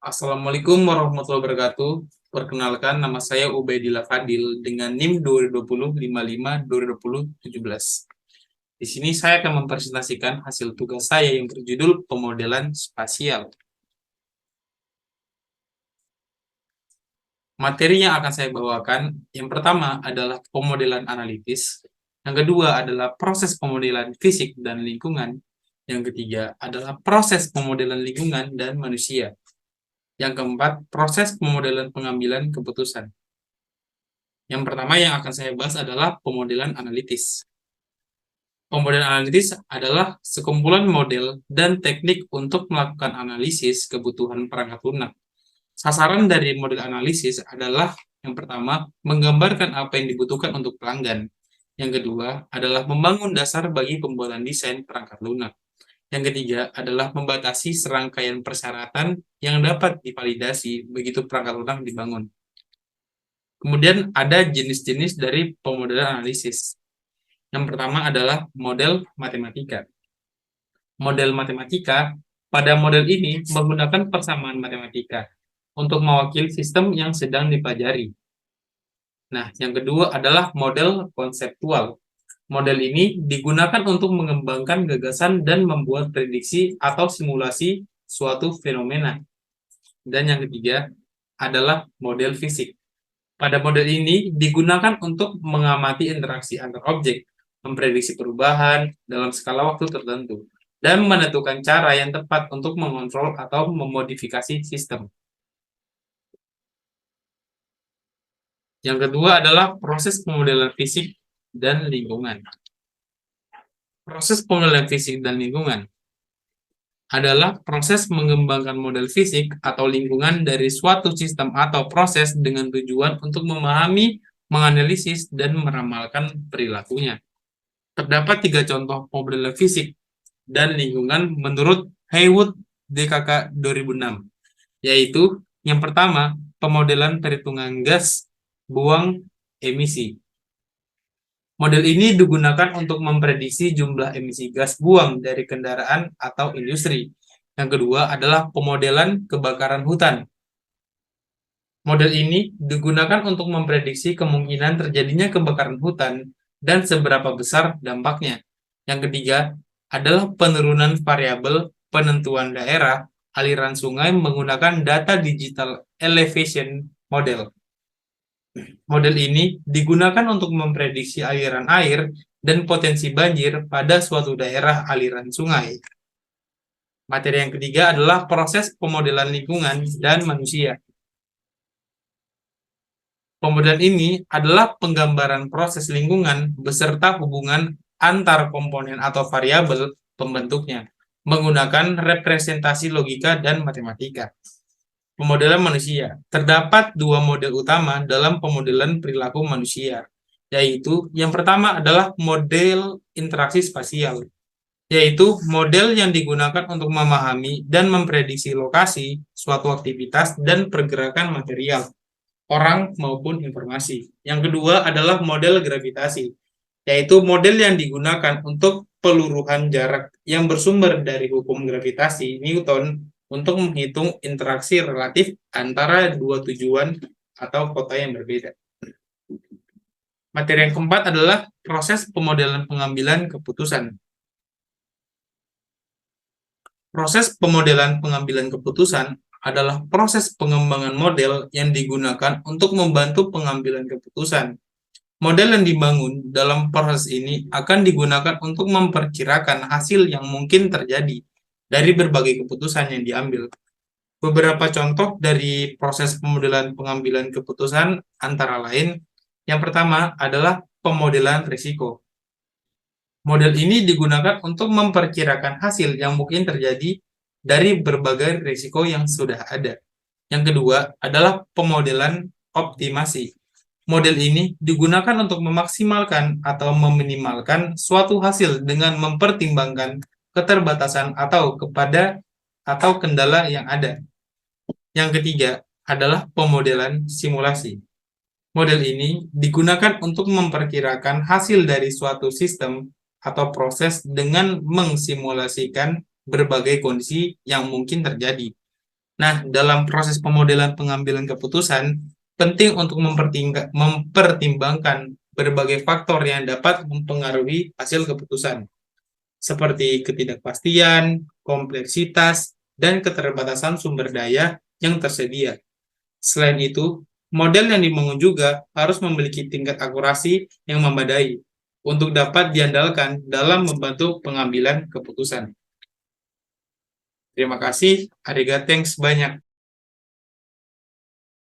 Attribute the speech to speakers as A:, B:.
A: Assalamualaikum warahmatullahi wabarakatuh. Perkenalkan, nama saya Ubaidillah Fadil dengan NIM 2020-55-2020-17. Di sini saya akan mempresentasikan hasil tugas saya yang berjudul pemodelan spasial. Materi yang akan saya bawakan, yang pertama adalah pemodelan analitis, yang kedua adalah proses pemodelan fisik dan lingkungan, yang ketiga adalah proses pemodelan lingkungan dan manusia, yang keempat proses pemodelan pengambilan keputusan. Yang pertama yang akan saya bahas adalah pemodelan analitis. Pemodelan analitis adalah sekumpulan model dan teknik untuk melakukan analisis kebutuhan perangkat lunak. Sasaran dari model analisis adalah yang pertama, menggambarkan apa yang dibutuhkan untuk pelanggan. Yang kedua adalah membangun dasar bagi pembuatan desain perangkat lunak. Yang ketiga adalah membatasi serangkaian persyaratan yang dapat divalidasi begitu perangkat lunak dibangun. Kemudian ada jenis-jenis dari pemodelan analisis. Yang pertama adalah model matematika. Model matematika, pada model ini menggunakan persamaan matematika untuk mewakili sistem yang sedang dipelajari. Nah, yang kedua adalah model konseptual. Model ini digunakan untuk mengembangkan gagasan dan membuat prediksi atau simulasi suatu fenomena. Dan yang ketiga adalah model fisik. Pada model ini digunakan untuk mengamati interaksi antar objek, memprediksi perubahan dalam skala waktu tertentu, dan menentukan cara yang tepat untuk mengontrol atau memodifikasi sistem. Yang kedua adalah proses pemodelan fisik dan lingkungan. Proses pemodelan fisik dan lingkungan adalah proses mengembangkan model fisik atau lingkungan dari suatu sistem atau proses dengan tujuan untuk memahami, menganalisis, dan meramalkan perilakunya. Terdapat 3 contoh pemodelan fisik dan lingkungan menurut Haywood DKK 2006, yaitu yang pertama, pemodelan perhitungan gas buang emisi. Model ini digunakan untuk memprediksi jumlah emisi gas buang dari kendaraan atau industri. Yang kedua adalah pemodelan kebakaran hutan. Model ini digunakan untuk memprediksi kemungkinan terjadinya kebakaran hutan dan seberapa besar dampaknya. Yang ketiga adalah penurunan variabel penentuan daerah aliran sungai menggunakan data digital elevation model. Model ini digunakan untuk memprediksi aliran air dan potensi banjir pada suatu daerah aliran sungai. Materi yang ketiga adalah proses pemodelan lingkungan dan manusia. Pemodelan ini adalah penggambaran proses lingkungan beserta hubungan antar komponen atau variabel pembentuknya menggunakan representasi logika dan matematika. Pemodelan manusia. Terdapat 2 model utama dalam pemodelan perilaku manusia, yaitu yang pertama adalah model interaksi spasial, yaitu model yang digunakan untuk memahami dan memprediksi lokasi, suatu aktivitas, dan pergerakan material, orang maupun informasi. Yang kedua adalah model gravitasi, yaitu model yang digunakan untuk peluruhan jarak yang bersumber dari hukum gravitasi Newton untuk menghitung interaksi relatif antara 2 tujuan atau kota yang berbeda. Materi yang keempat adalah proses pemodelan pengambilan keputusan. Proses pemodelan pengambilan keputusan adalah proses pengembangan model yang digunakan untuk membantu pengambilan keputusan. Model yang dibangun dalam proses ini akan digunakan untuk memperkirakan hasil yang mungkin terjadi dari berbagai keputusan yang diambil. Beberapa contoh dari proses pemodelan pengambilan keputusan antara lain, yang pertama adalah pemodelan risiko. Model ini digunakan untuk memperkirakan hasil yang mungkin terjadi dari berbagai risiko yang sudah ada. Yang kedua adalah pemodelan optimasi. Model ini digunakan untuk memaksimalkan atau meminimalkan suatu hasil dengan mempertimbangkan keterbatasan atau kendala yang ada. Yang ketiga adalah pemodelan simulasi. Model ini digunakan untuk memperkirakan hasil dari suatu sistem atau proses dengan mengsimulasikan berbagai kondisi yang mungkin terjadi. Nah, dalam proses pemodelan pengambilan keputusan, penting untuk mempertimbangkan berbagai faktor yang dapat mempengaruhi hasil keputusan, seperti ketidakpastian, kompleksitas, dan keterbatasan sumber daya yang tersedia. Selain itu, model yang dibangun juga harus memiliki tingkat akurasi yang memadai untuk dapat diandalkan dalam membantu pengambilan keputusan. Terima kasih, arigato, thanks banyak.